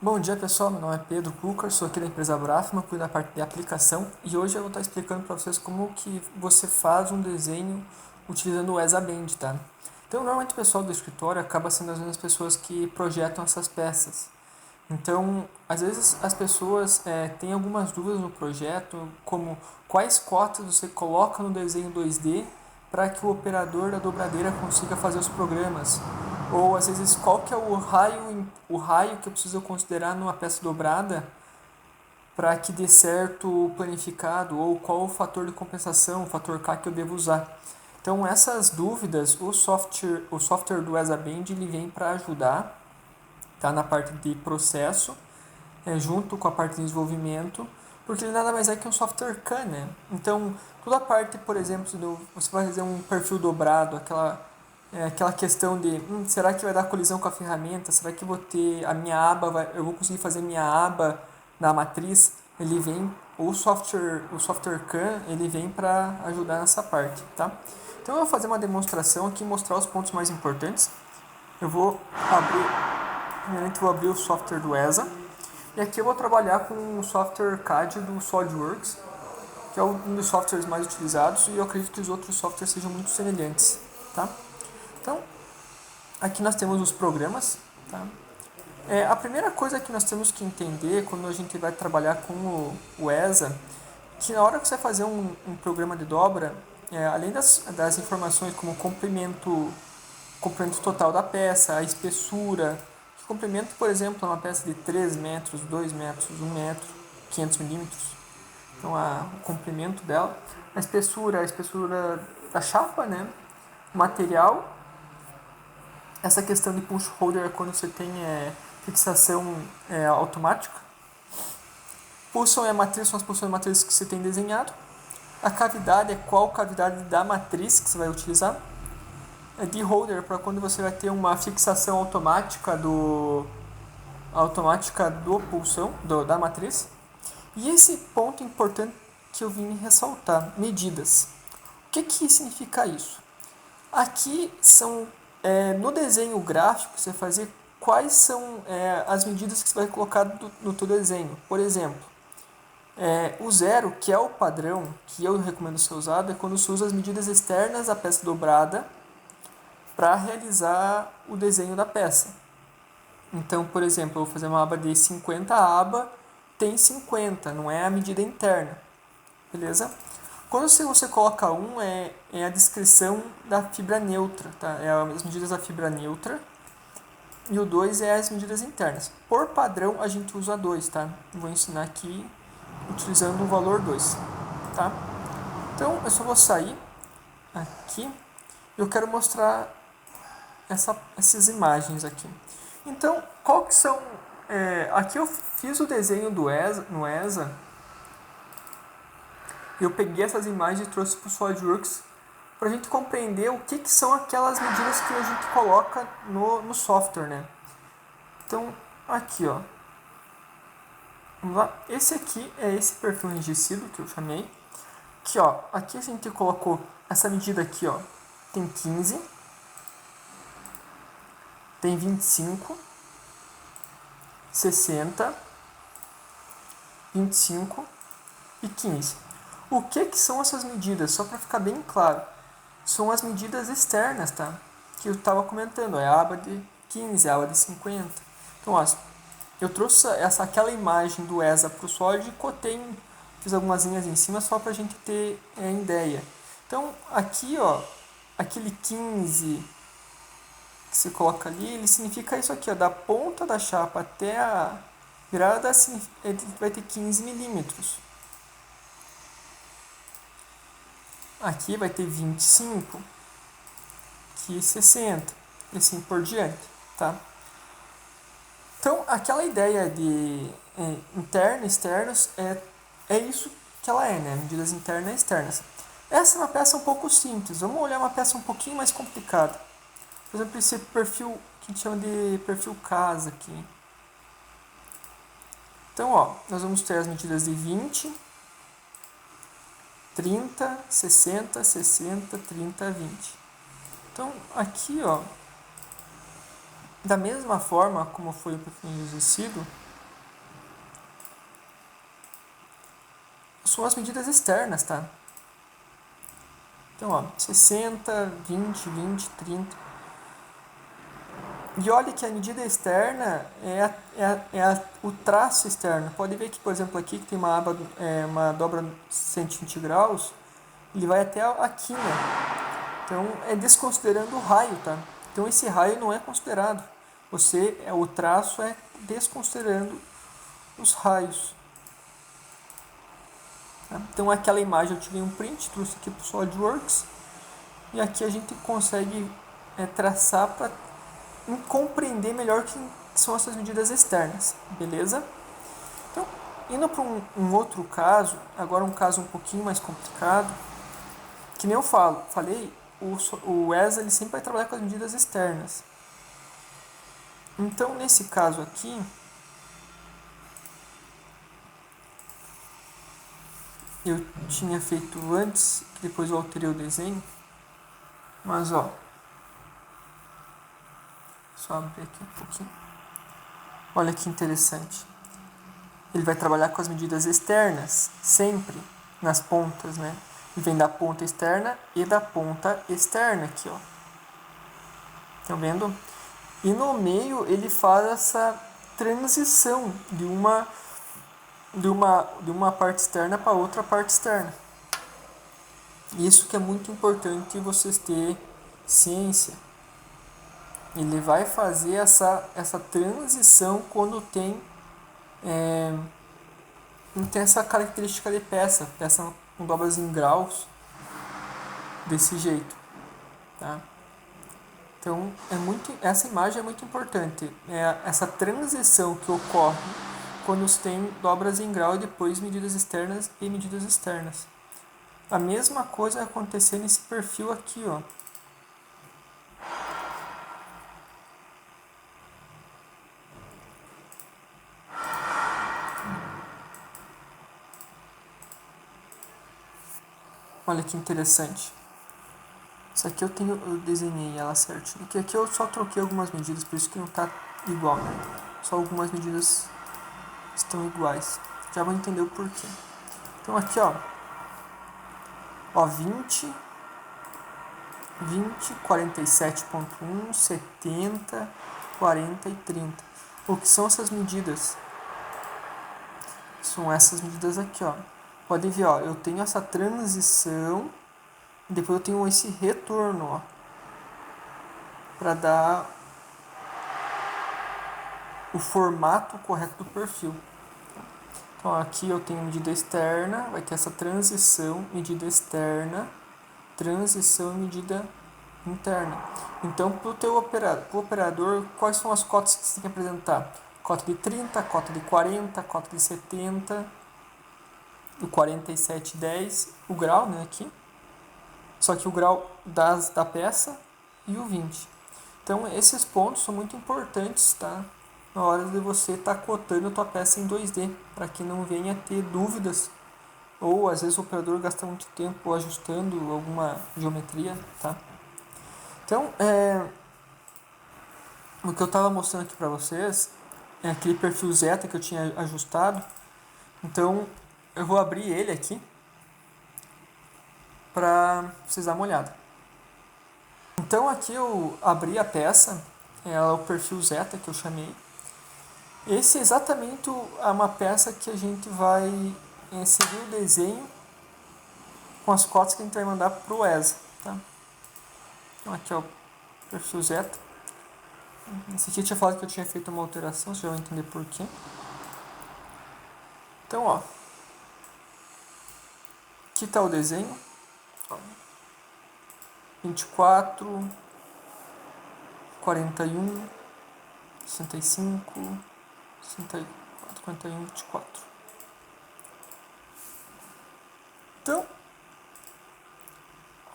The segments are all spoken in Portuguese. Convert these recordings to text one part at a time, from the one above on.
Bom dia pessoal, meu nome é Pedro Cucar, sou aqui da empresa Brafma, cuido da parte de aplicação e hoje eu vou estar explicando para vocês como que você faz um desenho utilizando o ESABand, tá? Então normalmente o pessoal do escritório acaba sendo as mesmas pessoas que projetam essas peças. Então, às vezes as pessoas têm algumas dúvidas no projeto, como quais cotas você coloca no desenho 2D para que o operador da dobradeira consiga fazer os programas. Ou às vezes qual que é o raio que eu preciso considerar numa peça dobrada para que dê certo o planificado, ou qual o fator de compensação, o fator K que eu devo usar. Então essas dúvidas, o software do ESABand ele vem para ajudar, tá, na parte de processo, junto com a parte de desenvolvimento, porque ele nada mais é que um software CAN, né? Então, toda a parte, por exemplo, você vai fazer um perfil dobrado, aquela questão de será que vai dar colisão com a ferramenta? Será que eu vou conseguir fazer minha aba na matriz? Ele vem, o software CAN, ele vem para ajudar nessa parte, tá? Então eu vou fazer uma demonstração aqui e mostrar os pontos mais importantes. Primeiramente vou abrir o software do ESA. E aqui eu vou trabalhar com o software CAD do SolidWorks, que é um dos softwares mais utilizados e eu acredito que os outros softwares sejam muito semelhantes, tá? Então, aqui nós temos os programas, tá? A primeira coisa que nós temos que entender quando a gente vai trabalhar com o ESA, que na hora que você vai fazer um programa de dobra, além das informações como comprimento total da peça, a espessura, que comprimento, por exemplo, é uma peça de 3 metros, 2 metros, 1 metro, 500 milímetros, então o comprimento dela, a espessura da chapa, né? O material, essa questão de punch holder é quando você tem fixação automática, pulsão e a matriz são as pulsões e matrizes que você tem desenhado, a cavidade é qual cavidade da matriz que você vai utilizar, de holder para quando você vai ter uma fixação automática do pulsão da matriz. E esse ponto importante que eu vim ressaltar, medidas. O que significa isso? Aqui são, no desenho gráfico, você vai fazer quais são as medidas que você vai colocar no teu desenho. Por exemplo, o zero, que é o padrão que eu recomendo ser usado, é quando você usa as medidas externas da peça dobrada para realizar o desenho da peça. Então, por exemplo, eu vou fazer uma aba de 50, a aba tem 50, não é a medida interna, beleza? Quando você coloca 1, é a descrição da fibra neutra, tá? É as medidas da fibra neutra, e o 2 é as medidas internas. Por padrão, a gente usa 2, tá? Vou ensinar aqui utilizando o valor 2, tá? Então, eu só vou sair aqui. Eu quero mostrar essas imagens aqui. Então, qual que são... aqui eu fiz o desenho no ESA. Eu peguei essas imagens e trouxe para o SolidWorks para a gente compreender o que são aquelas medidas que a gente coloca no software, né? Então, aqui, ó. Vamos lá. Esse aqui é esse perfil enrijecido que eu chamei. Aqui, ó. Aqui a gente colocou essa medida aqui, ó. Tem 15. Tem 25, 60, 25 e 15. O que são essas medidas? Só para ficar bem claro. São as medidas externas, tá? Que eu estava comentando. É a aba de 15, a aba de 50. Então, ó, eu trouxe aquela imagem do ESA para o Solid e cotei, fiz algumas linhas em cima só para a gente ter ideia. Então, aqui, ó, aquele 15... que você coloca ali, ele significa isso aqui, ó, da ponta da chapa até a virada, ele vai ter 15 milímetros. Aqui vai ter 25, aqui 60, e assim por diante, tá? Então, aquela ideia de interno e externos é isso que ela é, né? Medidas internas e externas. Essa é uma peça um pouco simples. Vamos olhar uma peça um pouquinho mais complicada. Por exemplo, esse perfil que a gente chama de perfil casa aqui. Então, ó, nós vamos ter as medidas de 20, 30, 60, 60, 30, 20. Então, aqui, ó, da mesma forma como foi o perfil enrijecido, são as medidas externas, tá? Então, ó, 60, 20, 20, 30. E olha que a medida externa o traço externo. Pode ver que, por exemplo, aqui que tem uma aba, uma dobra 120 graus, ele vai até aqui, né? Então, é desconsiderando o raio, tá? Então, esse raio não é considerado. O traço é desconsiderando os raios. Tá? Então, aquela imagem eu tirei um print, trouxe aqui para o SolidWorks. E aqui a gente consegue traçar para compreender melhor o que são essas medidas externas, beleza? Então, indo para um outro caso, agora um caso um pouquinho mais complicado, que nem eu falei, o ESA ele sempre vai trabalhar com as medidas externas. Então, nesse caso aqui, eu tinha feito antes, que depois eu alterei o desenho, mas ó, só abrir aqui um pouquinho. Olha que interessante. Ele vai trabalhar com as medidas externas, sempre nas pontas, né? E vem da ponta externa e da ponta externa aqui, ó. Estão vendo? E no meio ele faz essa transição de uma parte externa para outra parte externa. Isso que é muito importante vocês terem ciência. Ele vai fazer essa transição quando tem essa característica de peça com dobras em graus, desse jeito, tá? Então, essa imagem é muito importante, essa transição que ocorre quando se tem dobras em grau e depois medidas externas e medidas externas. A mesma coisa vai acontecer nesse perfil aqui, ó. Olha que interessante. Isso aqui eu desenhei ela certinho. Aqui eu só troquei algumas medidas, por isso que não está igual, né? Só algumas medidas estão iguais. Já vou entender o porquê. Então aqui, ó, 20, 47.1, 70, 40 e 30. O que são essas medidas? São essas medidas aqui, ó. Podem ver, ó, eu tenho essa transição e depois eu tenho esse retorno, ó, para dar o formato correto do perfil. Então aqui eu tenho medida externa, vai ter essa transição, medida externa, transição e medida interna. Então, para o teu operador, quais são as cotas que você tem que apresentar? Cota de 30, cota de 40, cota de 70, o 47,10, o grau, né, aqui. Só que o grau da peça e o 20. Então, esses pontos são muito importantes, tá? Na hora de você estar cotando a tua peça em 2D, para que não venha ter dúvidas, ou às vezes o operador gasta muito tempo ajustando alguma geometria, tá? Então, o que eu estava mostrando aqui para vocês é aquele perfil zeta que eu tinha ajustado. Então, eu vou abrir ele aqui para vocês darem uma olhada. Então, aqui eu abri a peça, é o perfil zeta que eu chamei. Esse é exatamente uma peça que a gente vai inserir o desenho com as cotas que a gente vai mandar para o ESA. Tá? Então, aqui é o perfil zeta. Esse aqui eu tinha falado que eu tinha feito uma alteração, vocês já vão entender por quê. Então, ó, aqui está o desenho. 24, 41, 65, 64, 41, 24. Então,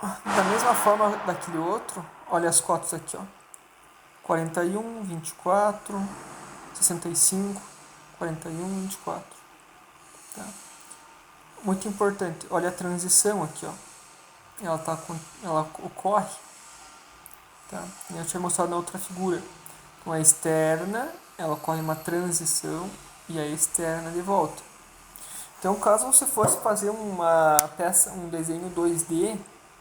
da mesma forma daquele outro, olha as cotas aqui, ó. 41, 24, 65, 41, 24. Tá? Muito importante, olha a transição aqui, ó. Ela ocorre, tá? Eu tinha mostrado na outra figura. Então a externa, ela ocorre uma transição e a externa de volta. Então, caso você fosse fazer uma peça, um desenho 2D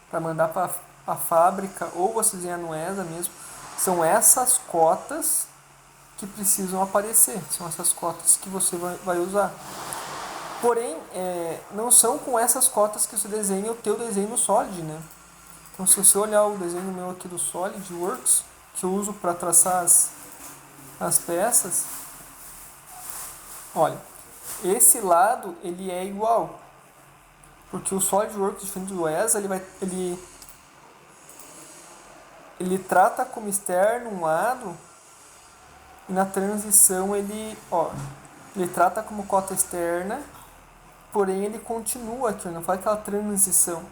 para mandar para a fábrica ou você desenhar no ESA mesmo, são essas cotas que precisam aparecer, são essas cotas que você vai usar. Porém, não são com essas cotas que você desenha o teu desenho no Solid, né? Então, se você olhar o desenho meu aqui do SolidWorks, que eu uso para traçar as peças, olha, esse lado ele é igual, porque o SolidWorks diferente do ESA, ele trata como externo um lado e na transição ele trata como cota externa, porém ele continua aqui, não faz aquela transição.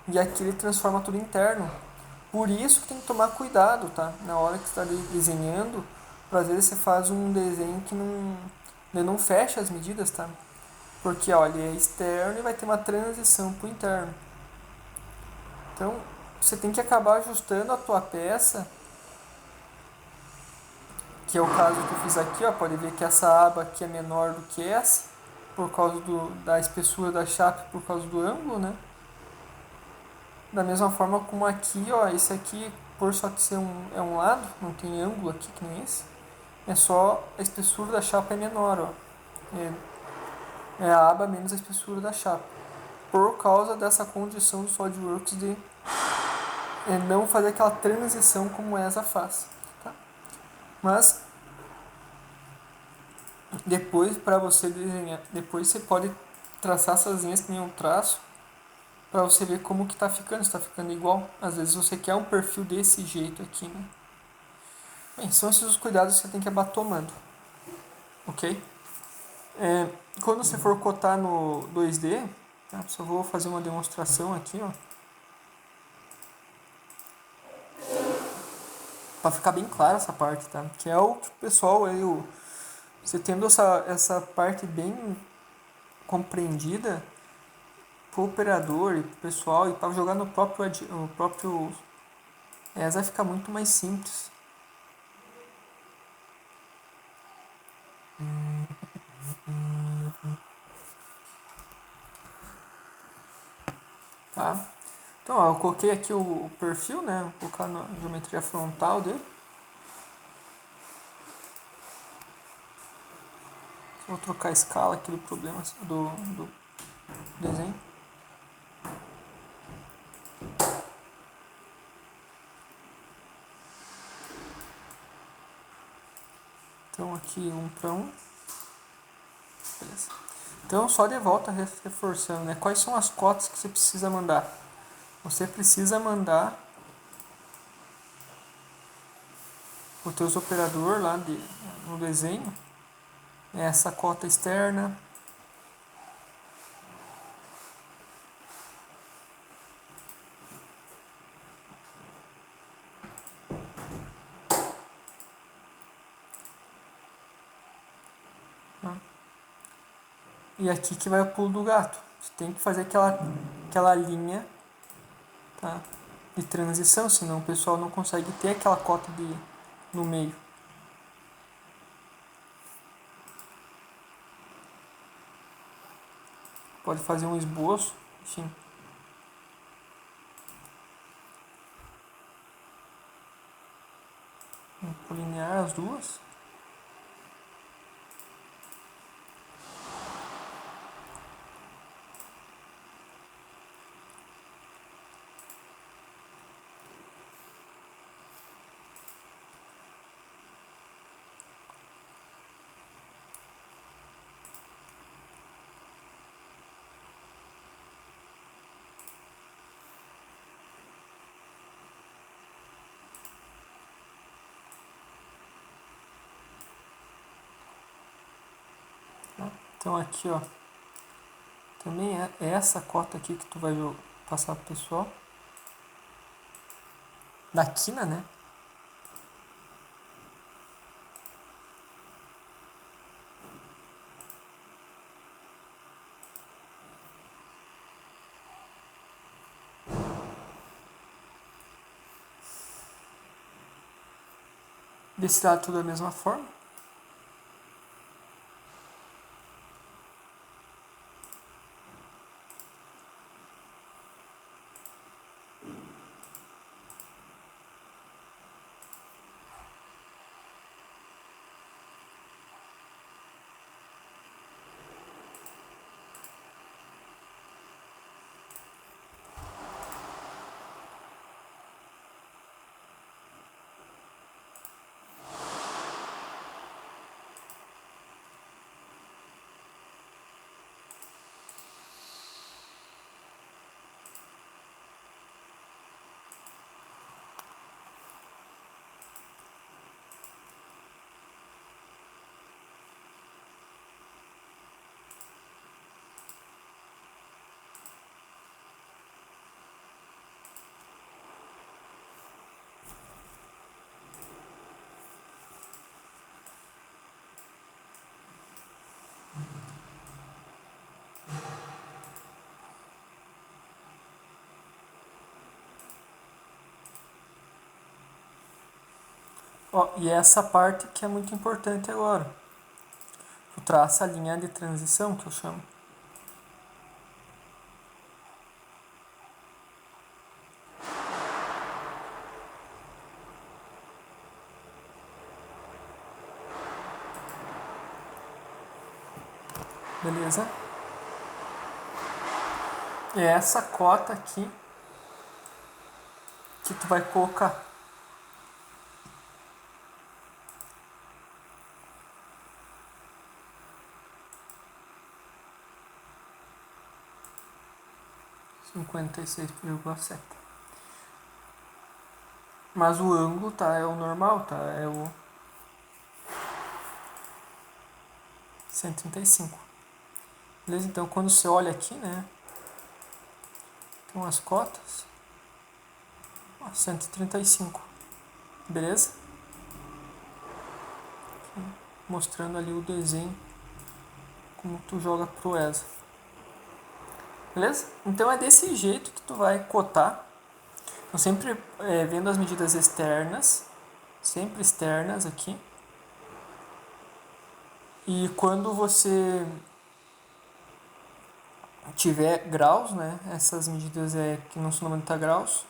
E aqui ele transforma tudo interno. Por isso que tem que tomar cuidado, tá? Na hora que você está desenhando, às vezes você faz um desenho que não fecha as medidas, tá? Porque ó, ele é externo e vai ter uma transição para o interno. Então, você tem que acabar ajustando a tua peça, que é o caso que eu fiz aqui, ó, pode ver que essa aba aqui é menor do que essa, por causa da espessura da chapa, por causa do ângulo, né? Da mesma forma como aqui, ó, esse aqui, por só que ser um lado, não tem ângulo aqui que nem esse, é só a espessura da chapa é menor, ó. É a aba menos a espessura da chapa. Por causa dessa condição do SolidWorks de não fazer aquela transição como essa faz. Tá? Mas depois para você desenhar, depois você pode traçar essas linhas que nem eu traço para você ver como que tá ficando, se tá ficando igual. Às vezes você quer um perfil desse jeito aqui, né? Bem, são esses os cuidados que você tem que acabar tomando, ok? Quando você for cotar no 2D, tá? Só vou fazer uma demonstração aqui, ó. Para ficar bem clara essa parte, tá? Que é o que o pessoal, você tendo essa parte bem compreendida, pro operador e pro pessoal e para jogar no próprio ESA vai ficar muito mais simples. Tá? Então, ó, eu coloquei aqui o perfil, né? Vou colocar na geometria frontal dele. Vou trocar a escala aqui do problema do desenho. Então aqui 1 para 1. Beleza. Então só de volta reforçando, né? Quais são as cotas que você precisa mandar? Você precisa mandar o teu operador lá no desenho, essa cota externa, tá? E aqui que vai o pulo do gato. Você tem que fazer aquela linha, tá? De transição, senão o pessoal não consegue ter aquela cota no meio. Pode fazer um esboço, enfim. Vamos alinhar as duas. Então aqui, ó, também é essa cota aqui que tu vai passar pro pessoal. Da quina, né? Desse lado tudo da mesma forma. Ó, e essa parte que é muito importante agora. Tu traça a linha de transição, que eu chamo. Beleza? É essa cota aqui que tu vai colocar. Cinquenta e 56,7. Mas o ângulo, tá? É o normal, tá? É o 135. Beleza? Então, quando você olha aqui, né? Tem as cotas. Ó, 135. Beleza? Aqui, mostrando ali o desenho. Como tu joga pro ESA. Beleza? Então, é desse jeito que tu vai cotar. Então, sempre vendo as medidas externas. Sempre externas aqui. E quando você tiver graus, né, essas medidas que não são 90 graus,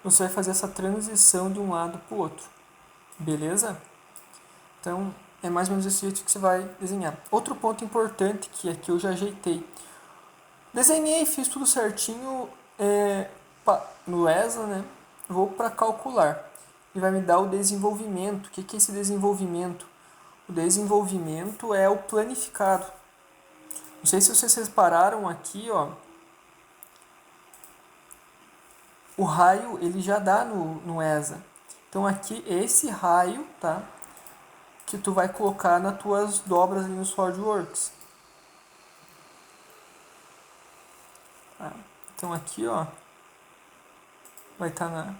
você vai fazer essa transição de um lado para o outro, beleza? Então, é mais ou menos esse jeito que você vai desenhar. Outro ponto importante que aqui eu já ajeitei. Desenhei, fiz tudo certinho no ESA, né? Vou para calcular. E vai me dar o desenvolvimento. O que é esse desenvolvimento? O desenvolvimento é o planificado. Não sei se vocês repararam aqui, ó. O raio ele já dá no ESA. Então aqui esse raio, tá? Que tu vai colocar nas tuas dobras ali no SolidWorks. Tá? Então aqui, ó, vai estar na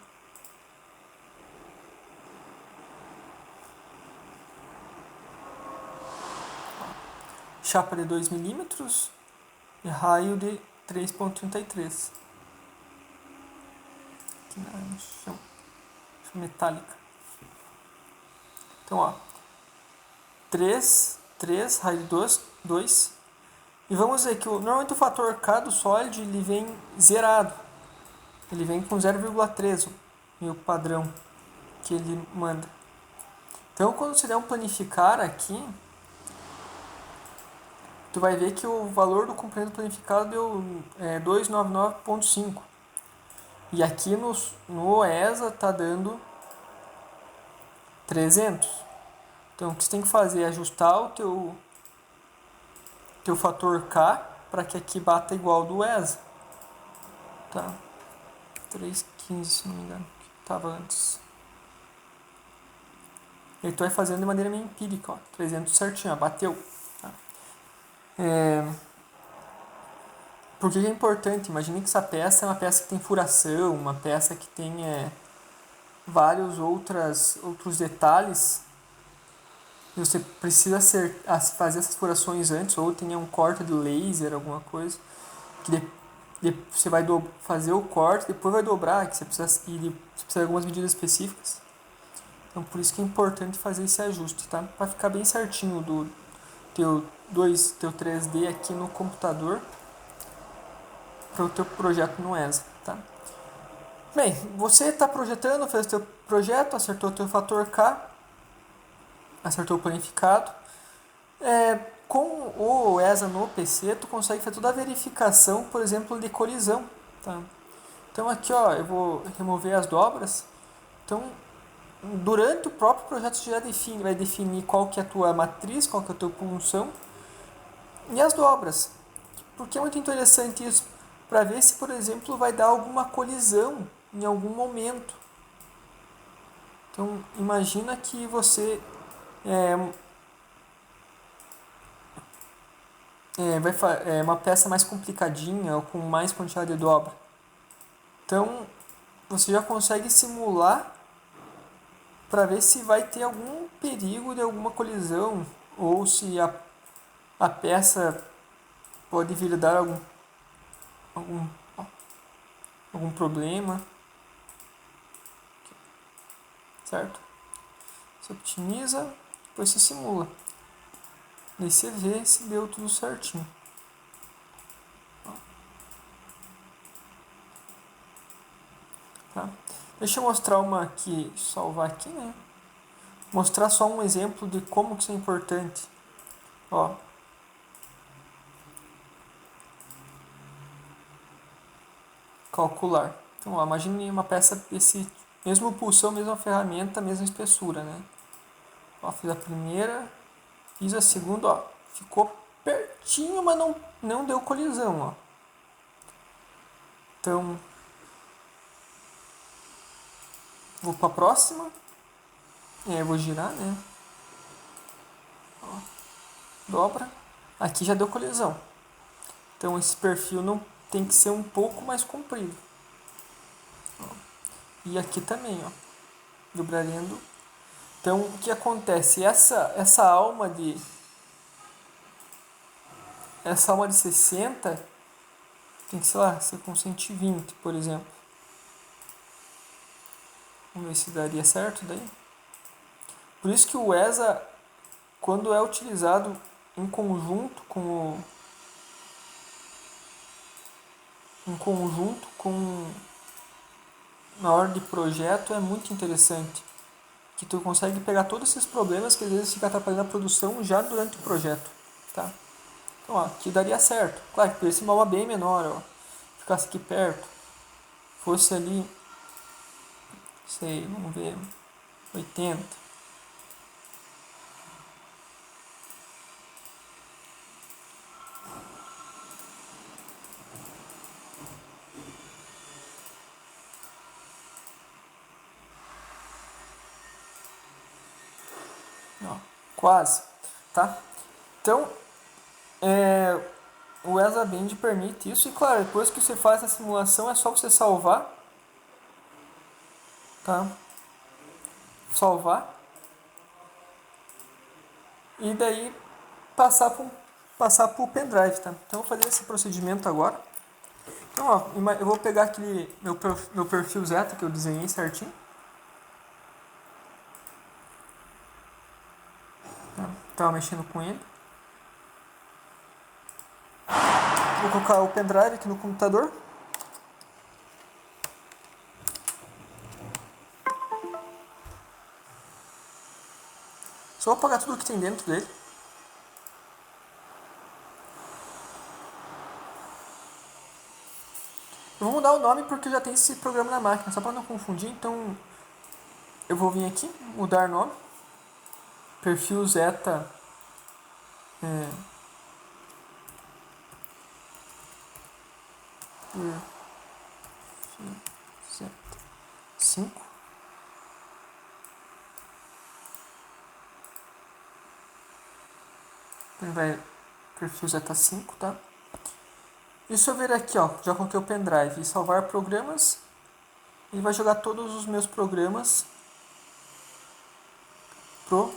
chapa de 2 milímetros e raio de 3,33. Aqui na chama metálica. Então, ó, 3 raio de 2. E vamos ver que normalmente o fator K do sólido ele vem zerado. Ele vem com 0,3, o padrão que ele manda. Então, quando você der um planificar aqui, tu vai ver que o valor do comprimento planificado deu 299,5. E aqui no ESA está dando 300. Então, o que você tem que fazer é ajustar o teu fator K para que aqui bata igual do ESA. Tá? 3,15, se não me engano, que estava antes. E aí tu vai fazendo de maneira meio empírica, ó, 300 certinho, ó, bateu. Tá? Por que é importante? Imagine que essa peça é uma peça que tem furação, uma peça que tem vários outros detalhes. E você precisa fazer essas furações antes, ou tenha um corte de laser, alguma coisa. Que você vai fazer o corte, depois vai dobrar, que você precisa de algumas medidas específicas. Então por isso que é importante fazer esse ajuste, tá? Para ficar bem certinho do teu 3D aqui no computador para o teu projeto no ESA, tá? Bem, você está projetando, fez o teu projeto, acertou o teu fator K, acertou o planificado. Com o ESA no PC, tu consegue fazer toda a verificação, por exemplo, de colisão, tá? Então aqui, ó, eu vou remover as dobras. Então, durante o próprio projeto você já vai definir qual que é a tua matriz, qual que é a tua punção e as dobras. Porque é muito interessante isso, para ver se, por exemplo, vai dar alguma colisão em algum momento. Então, imagina que você vai uma peça mais complicadinha ou com mais quantidade de dobra. Então, você já consegue simular para ver se vai ter algum perigo de alguma colisão ou se a peça pode vir a dar algum, algum problema, certo? Você optimiza, depois você simula. Daí você vê se deu tudo certinho. Tá? Deixa eu mostrar uma aqui, salvar aqui, né? Mostrar só um exemplo de como que isso é importante. Ó. Calcular. Então, ó, imagine uma peça desse mesmo pulsão, mesma ferramenta, mesma espessura, né? Ó, fiz a primeira, fiz a segunda, ó, ficou pertinho, mas não deu colisão, ó. Então, vou para a próxima. Eu vou girar, né? Ó, dobra. Aqui já deu colisão. Então, esse perfil não tem que ser um pouco mais comprido. Ó. E aqui também, ó. Dobrando. Então, o que acontece? Essa alma de 60 tem que, sei lá, ser com 120, por exemplo. Vamos ver se daria certo daí. Por isso que o ESA, quando é utilizado em conjunto com na hora de projeto, é muito interessante. Que tu consegue pegar todos esses problemas que às vezes fica atrapalhando a produção já durante o projeto. Tá? Então, ó, aqui daria certo. Claro que poderia ser uma alma bem menor, ó. Ficasse aqui perto. Fosse ali, sei, vamos ver, 80. Ó, quase, tá? Então, o ESA Band permite isso e, claro, depois que você faz a simulação é só você salvar, tá? Salvar e daí passar para o pendrive, tá? Então, eu vou fazer esse procedimento agora. Então, ó, eu vou pegar aquele meu perfil Zeta que eu desenhei certinho. Tava mexendo com ele. Vou colocar o pendrive aqui no computador. Só vou apagar tudo que tem dentro dele. Eu vou mudar o nome porque já tem esse programa na máquina, só para não confundir. Então eu vou vir aqui, mudar nome. Perfil Zeta. Zeta 5. Então vai perfil Zeta 5, tá? E se eu ver aqui, ó, já coloquei o pendrive e salvar programas, ele vai jogar todos os meus programas pro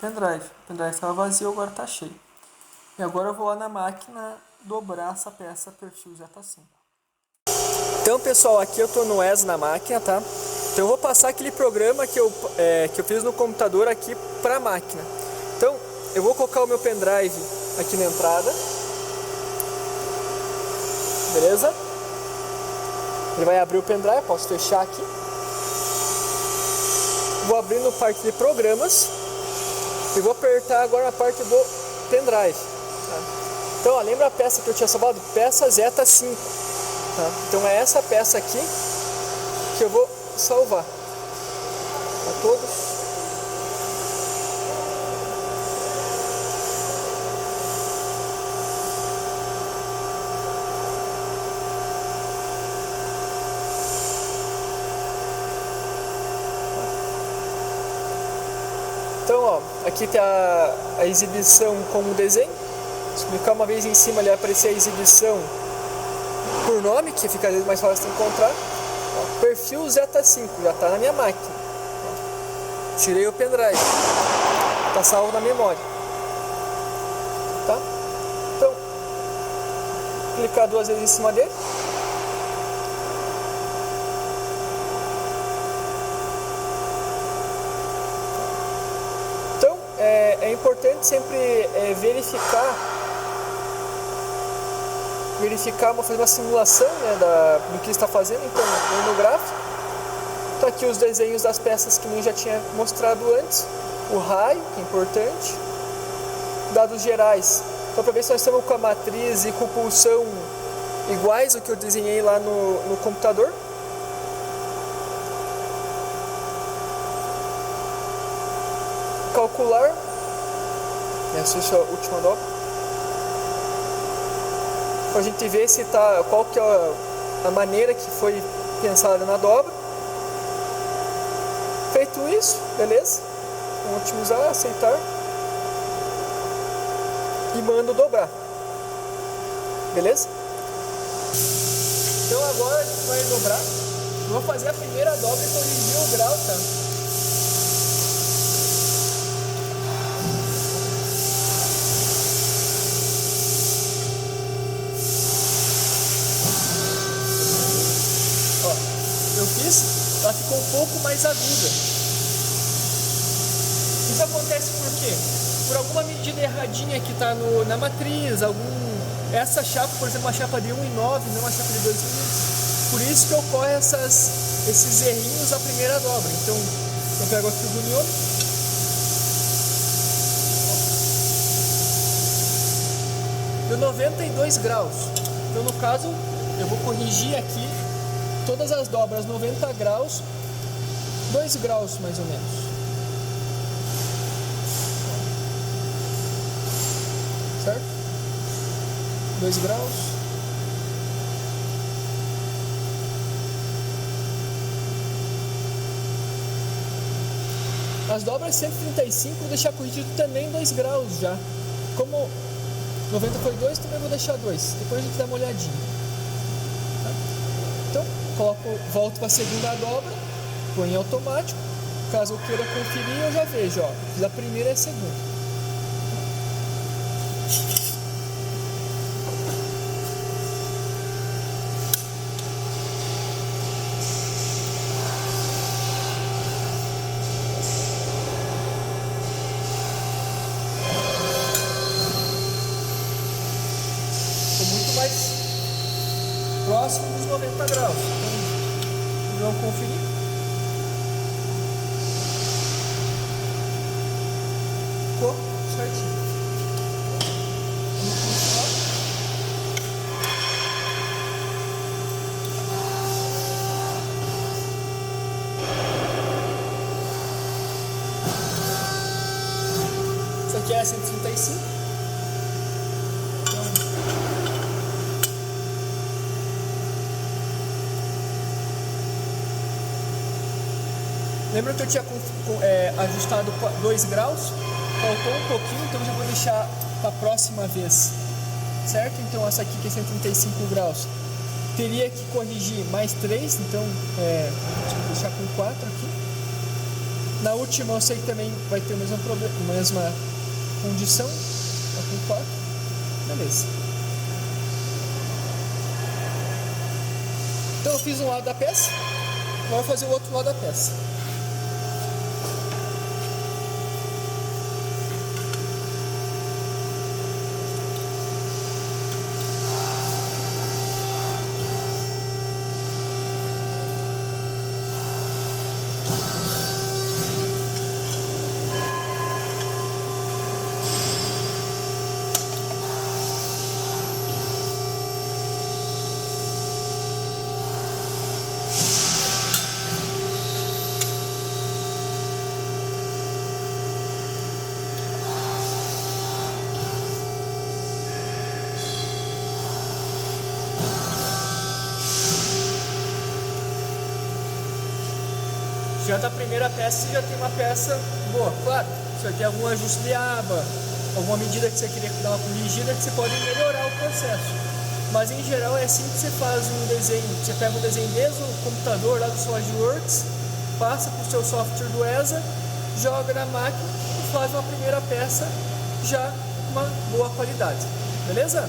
pendrive. O pendrive estava vazio, agora está cheio. E agora eu vou lá na máquina dobrar essa peça perfil Zeta 5. Então, pessoal, aqui eu estou no ESA na máquina, tá? Então eu vou passar aquele programa que eu fiz no computador aqui para a máquina. Então eu vou colocar o meu pendrive aqui na entrada. Beleza? Ele vai abrir o pendrive, posso fechar aqui. Vou abrir no parte de programas e vou apertar agora a parte do pendrive. Tá? Então, ó, lembra a peça que eu tinha salvado? Peça Zeta 5. Tá? Então é essa peça aqui que eu vou salvar. A todos. Então, ó, aqui tem a exibição como desenho. Se clicar uma vez em cima, ali vai aparecer a exibição por nome, que fica mais fácil de encontrar. Ó, perfil Zeta 5, já está na minha máquina. Ó, tirei o pendrive, está salvo na memória. Tá? Então, clicar duas vezes em cima dele. é importante sempre verificar, fazer uma simulação, né, do que está fazendo. Então, no gráfico, tá aqui os desenhos das peças que eu já tinha mostrado antes, o raio, que é importante, dados gerais, só para ver se nós estamos com a matriz e com pulsão iguais ao que eu desenhei lá no computador. Calcular, essa é a última dobra. Para a gente ver se qual que é a maneira que foi pensada na dobra. Feito isso, beleza? Vamos otimizar, aceitar e mando dobrar, beleza? Então agora a gente vai dobrar. Eu vou fazer a primeira dobra e corrigir o grau, tá? Eu fiz, ela ficou um pouco mais aguda. Isso acontece por quê? Por alguma medida erradinha que está na matriz, essa chapa, por exemplo, uma chapa de 1,9, não uma chapa de 2 mm. Por isso que ocorre esses errinhos na primeira dobra. Então, eu pego aqui o goniômetro. Deu 92 graus. Então, no caso, eu vou corrigir aqui todas as dobras 90 graus, 2 graus mais ou menos. Certo? 2 graus. As dobras 135 vou deixar corrigido também 2 graus já. Como 90 foi 2, também vou deixar 2. Depois a gente dá uma olhadinha. Tá? Então, volto para a segunda dobra, põe em automático. Caso eu queira conferir, eu já vejo, ó, fiz a primeira e a segunda. Ficou muito mais próximo dos 90 graus. Então, vamos conferir. Ficou certinho. Vamos continuar. Isso aqui é 135. Lembra que eu tinha ajustado 2 graus? Faltou um pouquinho, então já vou deixar para a próxima vez, certo? Então essa aqui que é 135 graus, teria que corrigir mais 3, então vou deixar com 4 aqui. Na última eu sei que também vai ter o mesmo problema, mesma condição, tá com 4, beleza. Então eu fiz um lado da peça, agora vou fazer o outro lado da peça. Já da primeira peça você já tem uma peça boa. Claro, se você tem algum ajuste de aba, alguma medida que você queria dar uma corrigida, que você pode melhorar o processo. Mas em geral é assim que você faz um desenho. Você pega um desenho desde o computador lá do SolidWorks, passa para o seu software do ESA, joga na máquina e faz uma primeira peça já com uma boa qualidade. Beleza?